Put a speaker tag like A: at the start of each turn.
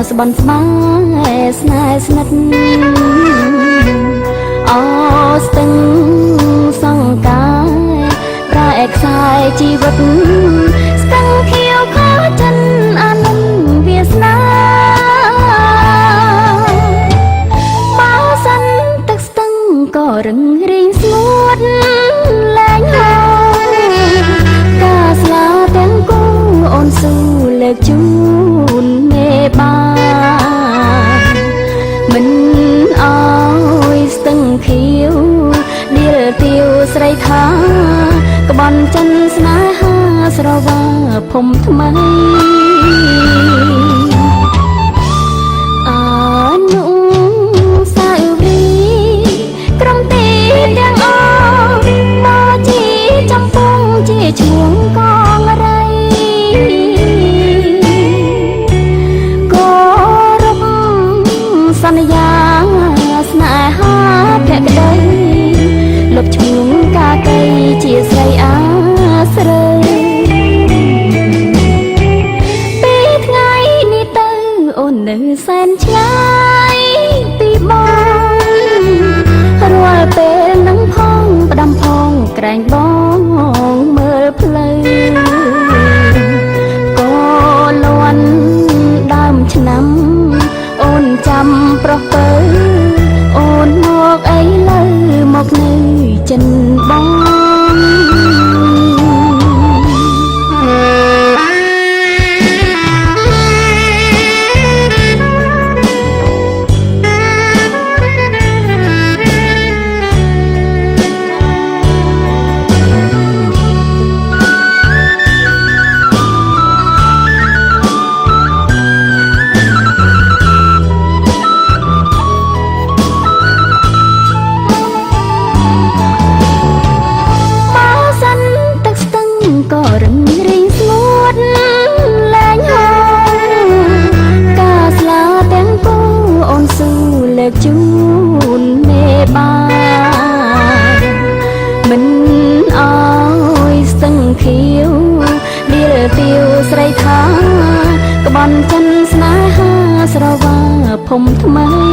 A: ស្បន់ស្បែស្នេហ៍ស្និទ្ធអស្ទឹងសង្កាយប្រែខ្សែជីវិតស្ទឹងខៀវខចិនអានន្ទវាសនាបើសិនទឹកស្ទឹងក៏រឹងរីងស្ងួតលែងហើយការស្លាទាំងគូអូនស៊ូលើកជូនមេបានមិនអើយស្ទឹងខៀវដៀលទាវស្រីថាក្បន់ចិនស្នេហាស្រវាភុំថ្មីអានុសាវរីយ៍ក្រុមទីទាំងអស់មកជាចំពងជាឈ្មោះកងរៃក៏រំសន្យាស្នេហាភក្តីលុបឈ្មោះកាកៃជាស្រីអាស្រីពេលថ្ងៃនេះទៅអូននៅសែនឆ្ងាយពីបងរាល់ពេលនឹងផងផ្ដាំផងក្រែងបងមើលផ្លូវក៏លន់ដើមឆ្នាំអូនចាំប្រុសពើអូនមកអីលើមកនៅចិនបងក៏រឹងរីងស្ងួតលែងហើយការស្លាទាំងគូអូនស៊ូលើកជូនមេបានមិនអើយស្ទឹងខៀវដៀលទាវស្រីថាក្បន់ចិនស្នេហាស្រវាភុំថ្មី